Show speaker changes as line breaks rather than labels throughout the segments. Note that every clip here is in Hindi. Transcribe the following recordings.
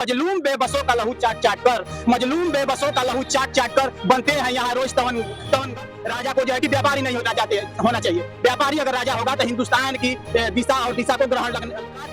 मजलूम बेबसों का लहू चाट चाट कर, मजलूम बेबसों का लहू चाट चाट कर बनते हैं यहाँ रोज तवन तवन। राजा को जो है कि व्यापारी नहीं होना चाहिए। व्यापारी अगर राजा होगा तो हिंदुस्तान की दिशा और दिशा को ग्रहण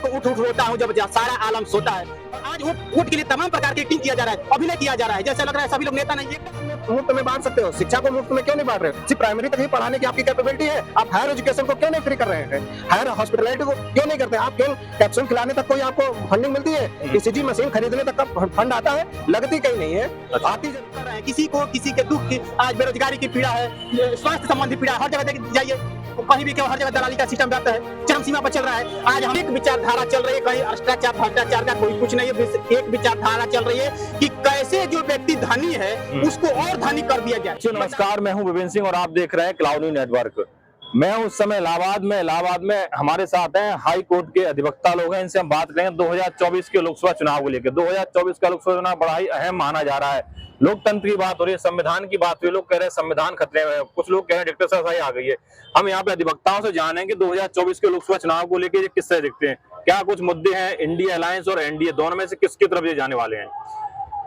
को उठ रोता हूँ जब सारा आलम सोता है। आज उठ के लिए तमाम प्रकार की एक्टिंग किया जा रहा है, अभिनय किया जा रहा है, जैसे लग रहा है सभी लोग नेता नहीं है।
मुफ्त में बांट सकते हो, शिक्षा को मुफ्त में क्यों नहीं बांट रहे? सिर्फ प्राइमरी तक ही पढ़ाने की आपकी कैपेबिलिटी है, आप हायर एजुकेशन को क्यों नहीं फ्री कर रहे हैं? हायर हॉस्पिटलिटी को क्यों नहीं करते? आप क्यों कैप्सूल खिलाने तक कोई आपको फंडिंग मिलती है? ईसीजी मशीन खरीदने तक का फंड आता है? लगती कहीं नहीं है। आती
कर रहे हैं किसी के दुख की, आज बेरोजगारी की पीड़ा है, स्वास्थ्य संबंधी पीड़ा, हर जगह जाइए कहीं भी हर जगह दलाली का सिस्टम रहता है, चरम सीमा पर चल रहा है। आज हम एक विचारधारा चल रही है, कहीं भ्रष्टाचार का कोई कुछ नहीं है, एक विचारधारा चल रही है कि कैसे जो व्यक्ति धनी है उसको और धनी कर दिया जाए।
नमस्कार, मैं हूं विपिन सिंह और आप देख रहे हैं क्लाउड न्यूज़ नेटवर्क। मैं उस समय इलाहाबाद में हमारे साथ हैं हाई कोर्ट के अधिवक्ता लोग हैं, इनसे हम बात करेंगे 2024 के लोकसभा चुनाव को लेकर। 2024 का लोकसभा चुनाव बड़ा ही अहम माना जा रहा है। लोकतंत्र की बात हो रही है, संविधान की बात हो रही है, लोग कह रहे हैं संविधान खतरे में है, कुछ लोग कह रहे हैं डिक्टेटरशाही आ गई है। हम यहाँ पे अधिवक्ताओं से जानेंगे 2024 के लोकसभा चुनाव को लेकर ये किस तरह दिखते हैं, क्या कुछ मुद्दे हैं इंडिया अलायंस और एनडीए दोनों में से किसकी तरफ ये जाने वाले हैं।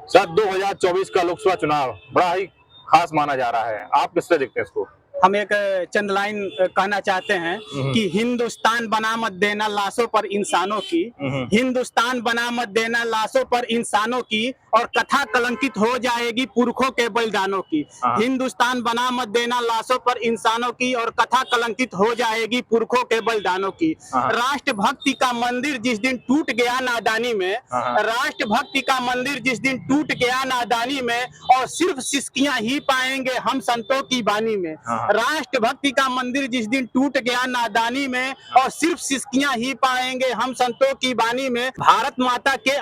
सर, 2024 का लोकसभा चुनाव बड़ा ही खास माना जा रहा है, आप किस तरह देखते हैं इसको?
हम एक चंद लाइन कहना चाहते हैं कि हिंदुस्तान बना मत देना लाशों पर इंसानों की, हिंदुस्तान बना मत देना लाशों पर इंसानों की, और कथा कलंकित हो जाएगी पुरखों के बलिदानों की। हिंदुस्तान बना मत देना लाशों पर इंसानों की, और कथा कलंकित हो जाएगी पुरखों के बलिदानों की। राष्ट्रभक्ति का मंदिर जिस दिन टूट गया नादानी में, राष्ट्रभक्ति का मंदिर जिस दिन टूट गया नादानी में, और सिर्फ सिसकियां ही पाएंगे हम संतों की बानी में। राष्ट्रभक्ति का मंदिर जिस दिन टूट गया नादानी में, और सिर्फ सिसकियां ही पाएंगे हम संतों की बानी में। भारत माता के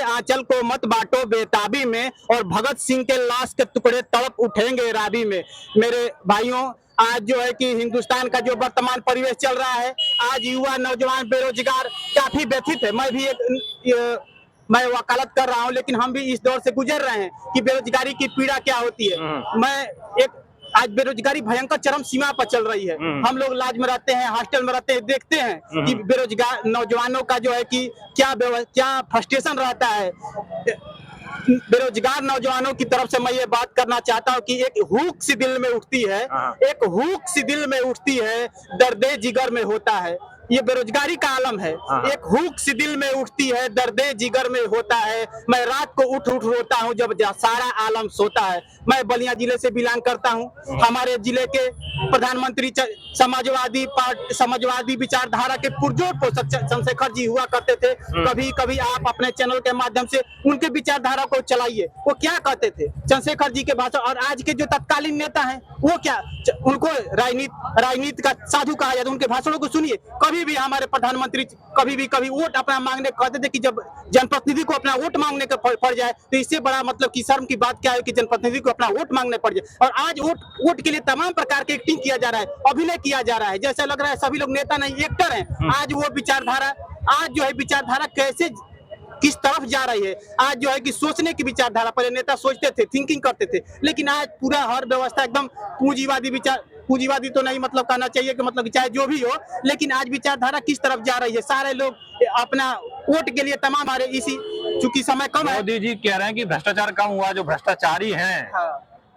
आंचल को मत बांटो बेताबी में, और भगत सिंह के लाश के टुकड़े तड़प उठेंगे राबी में। मेरे भाइयों, आज जो है कि हिंदुस्तान का जो वर्तमान परिवेश चल रहा है, आज युवा नौजवान बेरोजगार काफी व्यथित है। मैं वकालत कर रहा हूं, लेकिन हम भी इस दौर से गुजर रहे हैं कि बेरोजगारी की पीड़ा क्या होती है। आज बेरोजगारी भयंकर चरम सीमा पर चल रही है। हम लोग लाज में रहते हैं, हॉस्टल में रहते हैं, देखते हैं कि बेरोजगार नौजवानों का जो है कि क्या फ्रस्ट्रेशन रहता है। बेरोजगार नौजवानों की तरफ से मैं ये बात करना चाहता हूँ कि एक हुक सी दिल में उठती है, एक हुक सी दिल में उठती है, दर्दे जिगर में होता है। ये बेरोजगारी का आलम है। एक हुक सी दिल में उठती है, दर्दे जिगर में होता है। मैं रात को उठ रोता हूँ जब सारा आलम सोता है। मैं बलिया जिले से बिलोंग करता हूँ। हमारे जिले के प्रधानमंत्री समाजवादी विचारधारा के पुरजोर पोषक चंद्रशेखर जी हुआ करते थे। कभी कभी आप अपने चैनल के माध्यम से उनके विचारधारा को चलाइए। वो क्या कहते थे चंद्रशेखर जी के भाषण, और आज के जो तत्कालीन नेता हैं वो क्या, उनको राजनीति का साधु कहा जाता है। उनके भाषणों को सुनिए। कभी भी हमारे प्रधानमंत्री कभी वोट अपना मांगने कहते थे कि जब जनप्रतिनिधि को अपना वोट मांगने का पड़ जाए तो इससे बड़ा मतलब कि शर्म की बात क्या है कि जनप्रतिनिधि को अपना वोट मांगने पड़ जाए। और आज वोट के लिए तमाम प्रकार की एक्टिंग किया जा रहा है, अभिनय किया जा रहा है, जैसा लग रहा है सभी लोग नेता नहीं एक्टर हैं। आज जो है विचारधारा कैसे किस तरफ जा रही है। आज जो है कि सोचने की विचारधारा, पहले नेता सोचते थे, थिंकिंग करते थे, लेकिन आज पूरा हर व्यवस्था एकदम पूंजीवादी तो नहीं मतलब कहना चाहिए कि मतलब चाहे जो भी हो, लेकिन आज विचारधारा किस तरफ जा रही है। सारे लोग अपना वोट के लिए तमाम आ रहे, इसी चूंकि समय कम है।
मोदी जी कह रहे हैं कि भ्रष्टाचार कम हुआ, जो भ्रष्टाचारी हैं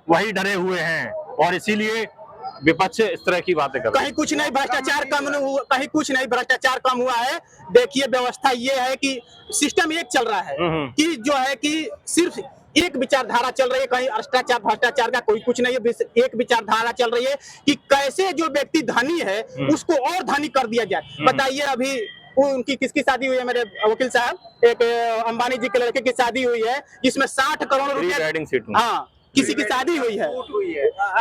वही डरे हुए हैं, और इसीलिए विपक्ष इस तरह की बातें कर रहे हैं।
कहीं कुछ नहीं भ्रष्टाचार कम हुआ है। देखिए, व्यवस्था ये है कि सिस्टम एक चल रहा है कि जो है कि सिर्फ एक विचारधारा चल रही है, कहीं भ्रष्टाचार का कोई कुछ नहीं है। एक विचारधारा चल रही है कि कैसे जो व्यक्ति धनी है उसको और धनी कर दिया जाए। बताइए, अभी उनकी किसकी शादी हुई है मेरे वकील साहब, एक अंबानी जी के लड़के की शादी हुई है जिसमें 60 करोड़ रुपया, हाँ, किसी की शादी हुई है,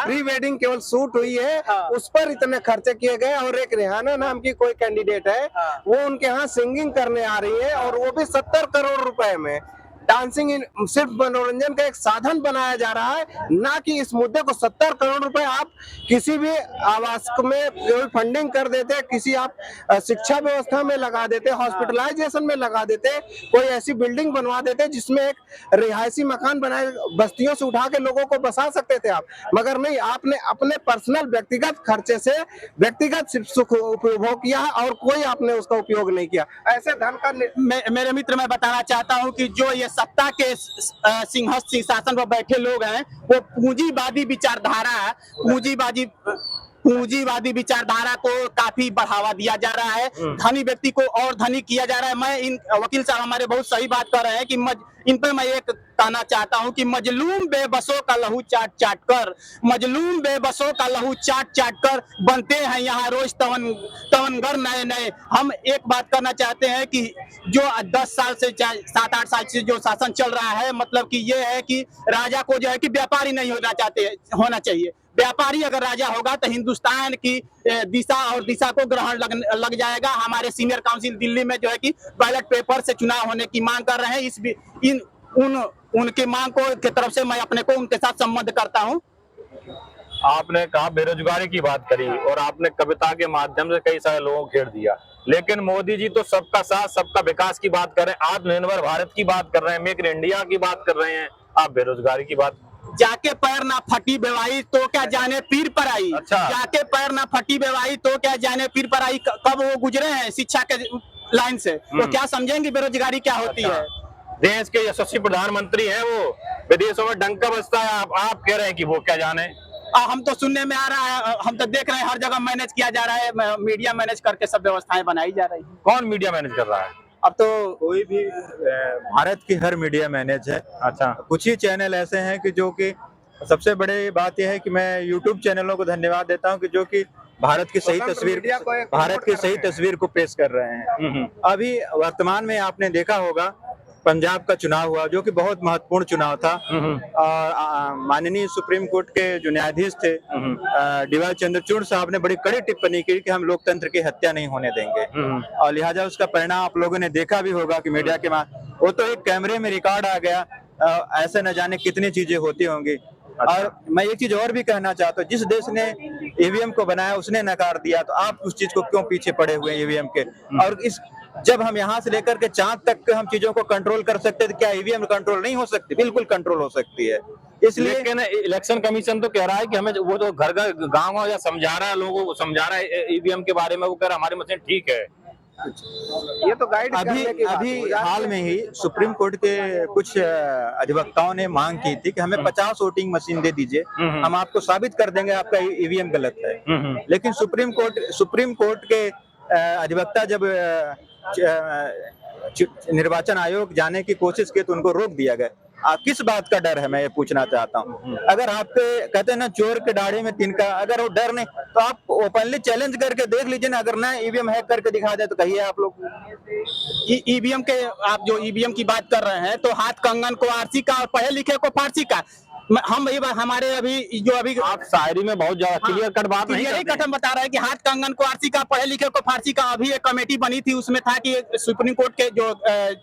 प्री वेडिंग केवल शूट हुई है, उस पर इतने खर्चे किए गए। और एक रेहाना नाम की कोई कैंडिडेट है, वो उनके यहाँ सिंगिंग करने आ रही है, और वो भी 70 करोड़ रुपए में। डांसिंग सिर्फ मनोरंजन का एक साधन बनाया जा रहा है, ना कि इस मुद्दे को 70 करोड़ रुपए आप किसी भी आवास में फंडिंग कर देते, किसी आप शिक्षा व्यवस्था में लगा देते, हॉस्पिटलाइजेशन में लगा देते, कोई ऐसी बिल्डिंग बनवा देते जिसमें एक रिहायशी मकान बनाए, बस्तियों से उठा के लोगों को बसा सकते थे आप, मगर नहीं, आपने अपने पर्सनल व्यक्तिगत खर्चे से व्यक्तिगत सिर्फ सुख उपभोग किया और कोई आपने उसका उपयोग नहीं किया। ऐसे धन का
मेरे मित्र, मैं बताना चाहता हूं कि जो ये सत्ता के सिंहस्थ सिंहासन पर बैठे लोग हैं, वो पूंजीवादी विचारधारा को काफी बढ़ावा दिया जा रहा है, धनी व्यक्ति को और धनी किया जा रहा है। मैं इन वकील साहब हमारे बहुत सही बात कर रहे हैं कि इन पर मैं एक कहना चाहता हूं कि मजलूम बेबसों का लहू चाट चाट कर बनते हैं यहाँ रोज तवनगर नए नए। हम एक बात करना चाहते हैं कि जो 10 साल से 7-8 साल से जो शासन चल रहा है, मतलब कि ये है कि राजा को जो है कि व्यापारी नहीं होना चाहिए। व्यापारी अगर राजा होगा तो हिंदुस्तान की दिशा को ग्रहण लग जाएगा। हमारे सीनियर काउंसिल दिल्ली में जो है कि बैलेट पेपर से चुनाव होने की मांग कर रहे हैं। उनके मांग की तरफ से मैं अपने को उनके साथ संबंध करता हूं।
आपने कहा बेरोजगारी की बात करी और आपने कविता के माध्यम से कई सारे लोगों को घेर दिया, लेकिन मोदी जी तो सबका साथ सबका विकास की बात कर रहे हैं, आत्मनिर्भर भारत की बात कर रहे हैं, मेक इन इंडिया की बात कर रहे हैं, आप बेरोजगारी की बात।
जाके पैर ना फटी बेवाई तो क्या जाने पीर पर आई।
अच्छा।
जाके पैर ना फटी बेवाई तो क्या जाने पीर पर आई। कब वो गुजरे हैं शिक्षा के लाइन से, तो क्या समझेंगे बेरोजगारी क्या होती है।
देश के यशस्वी प्रधानमंत्री हैं, वो विदेशों में डंका बजता है, आप कह रहे हैं कि वो क्या जाने।
हम तो सुनने में आ रहा है, हम तो देख रहे हैं हर जगह मैनेज किया जा रहा है, मीडिया मैनेज करके सब व्यवस्थाएं बनाई जा रही है।
कौन मीडिया मैनेज कर रहा है?
अब तो कोई भी भारत की हर मीडिया मैनेज है।
अच्छा।
कुछ ही चैनल ऐसे हैं कि जो कि सबसे बड़ी बात यह है कि मैं यूट्यूब चैनलों को धन्यवाद देता हूं कि जो कि भारत की सही तस्वीर को पेश कर रहे हैं। अभी वर्तमान में आपने देखा होगा पंजाब का चुनाव हुआ, जो कि बहुत महत्वपूर्ण चुनाव था, और माननीय सुप्रीम कोर्ट के जो न्यायाधीश थे डी.वाई. चंद्रचूड़ साहब ने बड़ी कड़ी टिप्पणी की कि हम लोकतंत्र की हत्या नहीं होने देंगे, और लिहाजा उसका परिणाम आप लोगों ने देखा भी होगा कि मीडिया के वो तो एक कैमरे में रिकॉर्ड आ गया, ऐसे न जाने कितनी चीजें होती होंगी। और मैं एक चीज और भी कहना चाहता हूँ, जिस देश ने ईवीएम को बनाया उसने नकार दिया, तो आप उस चीज को क्यों पीछे पड़े हुए हैं ईवीएम के। और जब हम यहाँ से लेकर के चांद तक हम चीजों को कंट्रोल कर सकते हैं, तो क्या ईवीएम कंट्रोल नहीं हो सकती? बिल्कुल कंट्रोल हो सकती है। इसलिए
लेकिन इलेक्शन कमीशन तो कह रहा है कि हमें वो तो घर गाँव या समझा रहा है, लोगों को समझा रहा है ईवीएम के बारे में, वो कह रहा है हमारी मशीन ठीक है।
ये तो गाइड
अभी हाल में ही सुप्रीम कोर्ट के कुछ अधिवक्ताओं ने मांग की थी कि हमें 50 वोटिंग मशीन दे दीजिए, हम आपको साबित कर देंगे आपका ईवीएम गलत है। लेकिन सुप्रीम कोर्ट के अधिवक्ता जब निर्वाचन आयोग जाने की कोशिश की तो उनको रोक दिया गया। किस बात का डर है, मैं ये पूछना चाहता हूँ। अगर आपके कहते हैं ना चोर के दाढ़ी में तिनका, अगर वो डर नहीं तो आप ओपनली चैलेंज करके देख लीजिए ना, अगर ना ईवीएम हैक करके दिखा दे तो कहिए आप लोग।
ईवीएम के आप जो ईवीएम की बात कर रहे हैं, तो हाथ कंगन को आरसी का और पढ़े लिखे को फारसी का, हम हमारे अभी
आप शायरी में बहुत ज्यादा क्लियर कट बात नहीं करते।
हम बता रहे हैं कि हाथ कंगन को आरसी का, पढ़े लिखे को फारसी का। अभी एक कमेटी बनी थी, उसमें था कि सुप्रीम कोर्ट के जो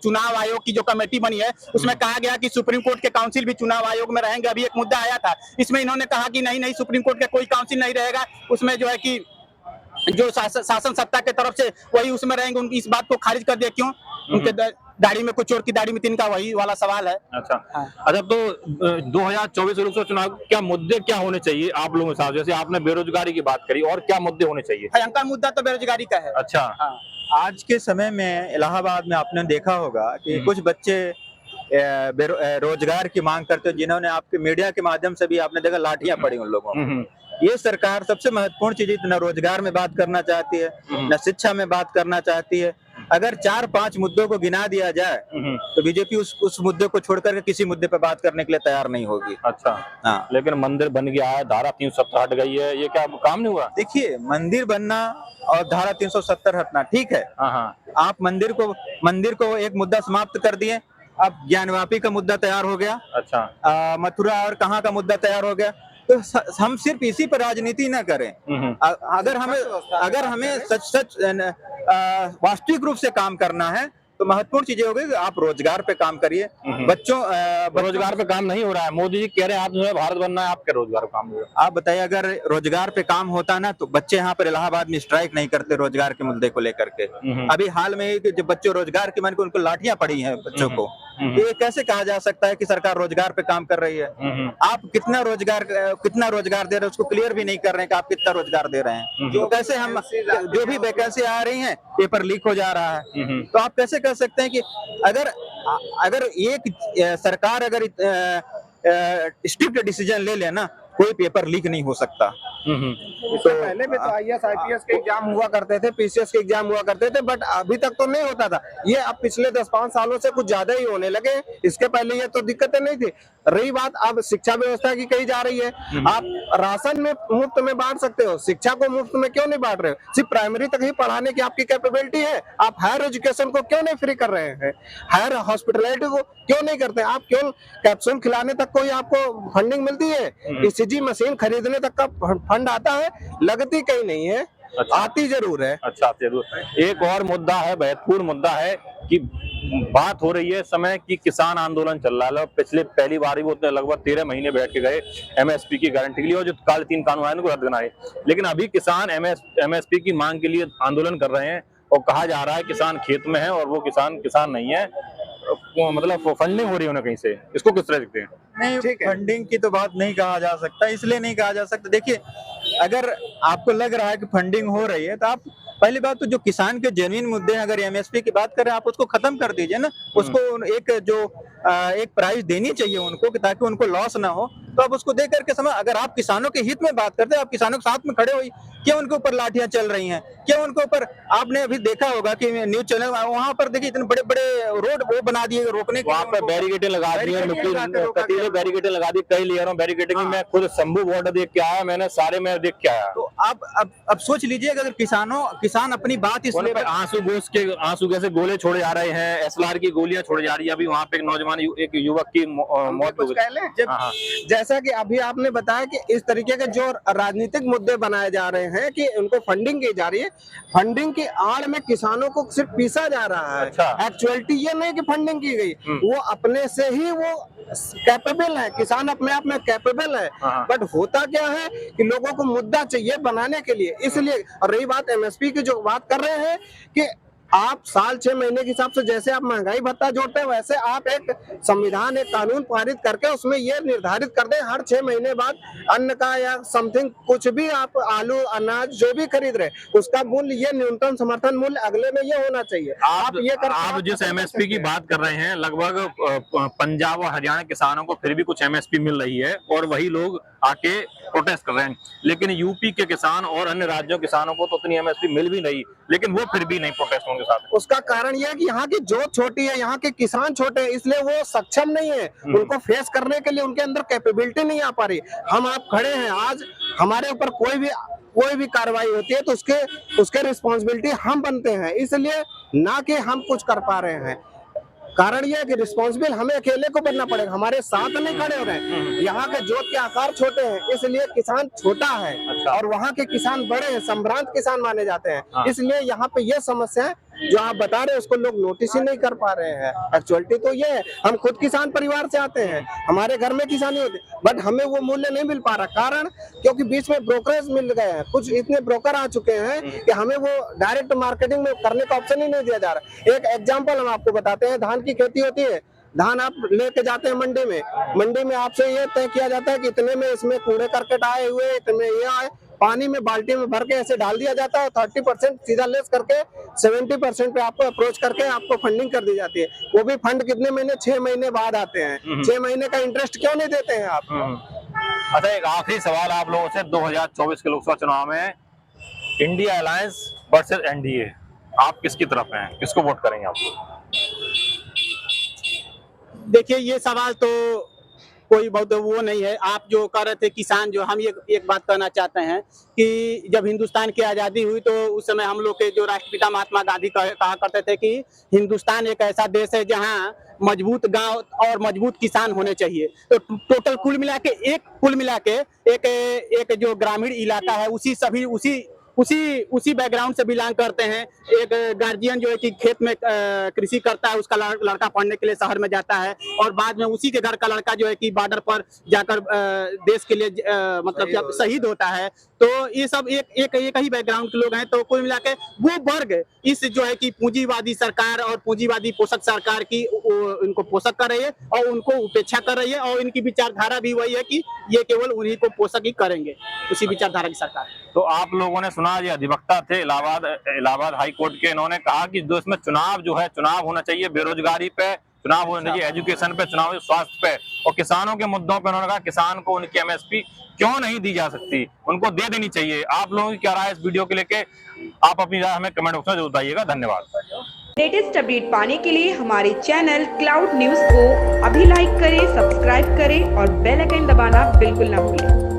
चुनाव आयोग की जो कमेटी बनी है, उसमें कहा गया कि सुप्रीम कोर्ट के काउंसिल भी चुनाव आयोग में रहेंगे। अभी एक मुद्दा आया था, इसमें इन्होंने कहा कि नहीं सुप्रीम कोर्ट के कोई काउंसिल नहीं रहेगा, उसमें जो है कि जो शासन सत्ता के तरफ से वही उसमें रहेंगे। उनकी इस बात को खारिज कर दिया। क्यों? उनके दाढ़ी में कुछ चोर की दाढ़ी में तिनका, वही वाला सवाल है।
अच्छा। अच्छा, तो 2024 लोकसभा चुनाव क्या मुद्दे क्या होने चाहिए आप लोगों के साथ? जैसे आपने बेरोजगारी की बात करी, और क्या मुद्दे होने चाहिए?
भयंकर मुद्दा तो बेरोजगारी का है।
अच्छा।
आज के समय में इलाहाबाद में आपने देखा होगा कि कुछ बच्चे रोजगार की मांग करते हैं, जिन्होंने आपके मीडिया के माध्यम से भी आपने देखा लाठियां पड़ी उन लोगों को। ये सरकार सबसे महत्वपूर्ण चीज न रोजगार में बात करना चाहती है, न शिक्षा में बात करना चाहती है। अगर 4-5 मुद्दों को गिना दिया जाए तो बीजेपी उस मुद्दे को छोड़कर के किसी मुद्दे पर बात करने के लिए तैयार नहीं होगी।
अच्छा।
हाँ।
लेकिन मंदिर बन गया है, धारा 370 हट गई है, ये क्या काम नहीं हुआ?
देखिए, मंदिर बनना और धारा 370 हटना ठीक है। आप मंदिर को एक मुद्दा समाप्त कर दिए, अब ज्ञानवापी का मुद्दा तैयार हो गया।
अच्छा।
मथुरा और कहाँ का मुद्दा तैयार हो गया। तो हम सिर्फ इसी पर राजनीति न करें। अगर हमें सच वास्तविक रूप से काम करना है तो महत्वपूर्ण चीजें हो गई कि आप रोजगार पे काम करिए। बच्चों
रोजगार पे काम नहीं हो रहा है। मोदी जी कह रहे हैं आप जो है भारत बनना है, आपके रोजगार पे काम हो रहा है।
आप बताइए, अगर रोजगार पे काम होता ना तो बच्चे यहाँ पर इलाहाबाद में स्ट्राइक नहीं करते रोजगार के मुद्दे को लेकर के। अभी हाल में कि जब बच्चों रोजगार की मान के उनको लाठियां पड़ी हैं बच्चों को, तो ये कैसे कहा जा सकता है कि सरकार रोजगार पे काम कर रही है? आप कितना रोजगार दे रहे हैं उसको क्लियर भी नहीं कर रहे हैं कि आप कितना रोजगार दे रहे हैं। तो कैसे हम जो भी वैकेंसी आ रही है पेपर लीक हो जा रहा है, तो आप कैसे कह सकते हैं कि अगर एक सरकार अगर स्ट्रिक्ट डिसीजन ले लेना, कोई पेपर लीक नहीं हो सकता।
इससे पहले भी तो IAS IPS के एग्जाम हुआ करते थे, PCS के एग्जाम हुआ करते थे, बट अभी तक तो नहीं होता था। ये अब पिछले 10-5 सालों से कुछ ज्यादा ही होने लगे। इसके पहले ये तो दिक्कतें नहीं थी। रही बात अब शिक्षा व्यवस्था की कही जा रही है, आप राशन में मुफ्त में बांट सकते हो, शिक्षा को मुफ्त में क्यों नहीं बांट रहे हो? सिर्फ प्राइमरी तक ही पढ़ाने की आपकी कैपेबिलिटी है, आप हायर एजुकेशन को क्यों नहीं फ्री कर रहे हैं? हायर हॉस्पिटलिटी को क्यों नहीं करते? आप क्यों कैप्सूल खिलाने तक कोई आपको फंडिंग मिलती है? ECG मशीन खरीदने तक का फंड आता है? लगती कहीं नहीं है।
अच्छा।
आती जरूर है।
अच्छा, जरूर। एक और मुद्दा है, महत्वपूर्ण मुद्दा है कि बात हो रही है समय की किसान आंदोलन चल रहा है। पहली बार ही वो लगभग 13 महीने बैठ के गए MSP की गारंटी के लिए, और जो काले 3 कानून आए उनको रद्द कराए। लेकिन अभी किसान MSP की मांग के लिए आंदोलन कर रहे हैं, और कहा जा रहा है किसान खेत में है और वो किसान नहीं है, मतलब फंडिंग हो रही है उन्हें कहीं से। इसको किस तरह देखते हैं?
नहीं, फंडिंग की तो बात नहीं कहा जा सकता, इसलिए नहीं कहा जा सकता। देखिए, अगर आपको लग रहा है कि फंडिंग हो रही है, तो आप पहली बात तो जो किसान के जेन्युइन मुद्दे हैं, अगर MSP की बात करें, आप उसको खत्म कर दीजिए ना। उसको एक प्राइस देनी चाहिए उनको, कि ताकि उनको लॉस ना हो। तो आप उसको दे करके समय, अगर आप किसानों के हित में बात करते हैं, आप किसानों के साथ में खड़े हुई, क्यों उनके ऊपर लाठियां चल रही हैं? क्यों उनके ऊपर, आपने अभी देखा होगा कि न्यूज चैनल वहां पर देखिए इतने बड़े बड़े रोड वो बना दिए रोकने के,
वहाँ पर बैरिकेडें लगा दी है, बैरिकेडें लगा दी, कई लेयरों बैरिकेडिंग। मैं खुद शंभू बॉर्डर देख के आया, मैंने सारे में देख के आया।
तो आप अब सोच लीजिए, अगर किसान अपनी बात इस
आंसू जैसे गोले छोड़े जा रहे हैं, SLR की गोलियां छोड़ी जा रही है। अभी वहाँ पे एक नौजवान एक युवक की मौत हो गई।
जैसा कि अभी आपने बताया कि इस तरीके के जो राजनीतिक मुद्दे बनाए जा रहे हैं कि उनको फंडिंग की जा रही है, फंडिंग की आड़ में किसानों को सिर्फ पीसा जा रहा है।
अच्छा।
एक्चुअलिटी ये नहीं कि फंडिंग की गई, वो अपने से ही वो कैपेबल है, किसान अपने आप में कैपेबल है। बट होता क्या है कि लोगों को मुद्दा चाहिए बनाने के लिए, इसलिए। और रही बात MSP की, जो बात कर रहे हैं कि आप साल 6 महीने के हिसाब से जैसे आप महंगाई भत्ता जोड़ते हैं, वैसे आप एक संविधान, एक कानून पारित करके उसमें ये निर्धारित कर दें हर 6 महीने बाद अन्न का या समथिंग कुछ भी आप आलू अनाज जो भी खरीद रहे उसका मूल्य, ये न्यूनतम समर्थन मूल्य अगले में ये होना चाहिए।
आप जिस MSP की बात कर रहे हैं, लगभग पंजाब और हरियाणा किसानों को फिर भी कुछ MSP मिल रही है, और वही लोग आके प्रोटेस्ट कर रहे हैं। लेकिन यूपी के किसान और अन्य राज्यों के किसानों को तो उतनी MSP मिल भी नहीं, लेकिन वो फिर भी नहीं प्रोटेस्ट होंगे साथ।
उसका कारण यह है कि यहाँ की जोत छोटी है, यहाँ के किसान छोटे हैं, इसलिए वो सक्षम नहीं है। उनको फेस करने के लिए उनके अंदर कैपेबिलिटी नहीं आ पा रही। हम आप खड़े हैं, आज हमारे ऊपर कोई भी कार्रवाई होती है तो उसके रिस्पॉन्सिबिलिटी हम बनते हैं, इसलिए ना कि हम कुछ कर पा रहे हैं। कारण यह है कि रिस्पॉन्सिबल हमें अकेले को बनना पड़ेगा, हमारे साथ नहीं खड़े हो रहे हैं। यहाँ के जोत के आकार छोटे हैं, इसलिए किसान छोटा है।
अच्छा।
और वहाँ के किसान बड़े हैं, संभ्रांत किसान माने जाते हैं। इसलिए यहाँ पे ये समस्या है जो आप बता रहे हैं, उसको लोग नोटिस ही नहीं कर पा रहे हैं। एक्चुअलिटी तो ये है, हम खुद किसान परिवार से आते हैं, हमारे घर में किसानी होती है, बट हमें वो मूल्य नहीं मिल पा रहा। कारण क्योंकि बीच में ब्रोकरेज मिल गए हैं, कुछ इतने ब्रोकर आ चुके हैं कि हमें वो डायरेक्ट मार्केटिंग में करने का ऑप्शन ही नहीं दिया जा रहा। एक एग्जाम्पल हम आपको बताते हैं, धान की खेती होती है, धान आप लेके जाते हैं मंडी में आपसे ये तय किया जाता है कि इतने में इसमें कूड़े करकट आए हुए, इतने ये आए, पानी में बाल्टी में भर के ऐसे डाल दिया जाता है। 30% सीधा लेस करके 70% पे आपको अप्रोच करके आपको फंडिंग कर दी जाती है। वो भी फंड कितने महीने, 6 महीने बाद आते हैं। 6 महीने का इंटरेस्ट क्यों नहीं देते हैं आप?
अच्छा, एक आखिरी सवाल आप लोगों से, 2024 के लोकसभा चुनाव में इंडिया अलायंस वर्सेस NDA, आप किसकी तरफ हैं, किसको वोट करेंगे आप?
देखिए, ये सवाल तो कोई बहुत वो नहीं है। आप जो कह रहे थे किसान, जो हम ये एक बात कहना चाहते हैं कि जब हिंदुस्तान की आज़ादी हुई तो उस समय हम लोग के जो राष्ट्रपिता महात्मा गांधी कहा करते थे कि हिंदुस्तान एक ऐसा देश है जहां मजबूत गांव और मजबूत किसान होने चाहिए। तो टोटल कुल मिला के एक जो ग्रामीण इलाका है उसी उसी बैकग्राउंड से बिलोंग करते हैं। एक गार्जियन जो है कि खेत में कृषि करता है, उसका लड़का पढ़ने के लिए शहर में जाता है और बाद में उसी के घर का लड़का जो है कि बॉर्डर पर जाकर देश के लिए मतलब कि शहीद होता है। तो ये सब एक ही बैकग्राउंड के लोग हैं। तो कुल मिला के वो वर्ग इस जो है कि पूंजीवादी सरकार और पूंजीवादी पोषक सरकार की इनको पोषक कर रही है और उनको उपेक्षा कर रही है, और इनकी विचारधारा भी वही है कि ये केवल उन्हीं को पोषक ही करेंगे, उसी विचारधारा की सरकार।
तो आप लोगों ने सुना, ये अधिवक्ता थे इलाहाबाद हाई कोर्ट के, इन्होंने कहा कि जो इसमें चुनाव जो है, चुनाव होना चाहिए बेरोजगारी पे, चुनाव होना चाहिए एजुकेशन पे, चुनाव स्वास्थ्य पे, और किसानों के मुद्दों पे उन्होंने कहा किसान को उनकी एमएसपी क्यों नहीं दी जा सकती, उनको दे देनी चाहिए। आप लोगों की क्या राय इस वीडियो के लेके, आप अपनी राय हमें कमेंट बॉक्स में जरूर बताइएगा। धन्यवाद।
लेटेस्ट अपडेट पाने के लिए हमारे चैनल क्लाउड न्यूज को अभी लाइक करें, सब्सक्राइब करें और बेल आइकन दबाना बिल्कुल ना भूलें।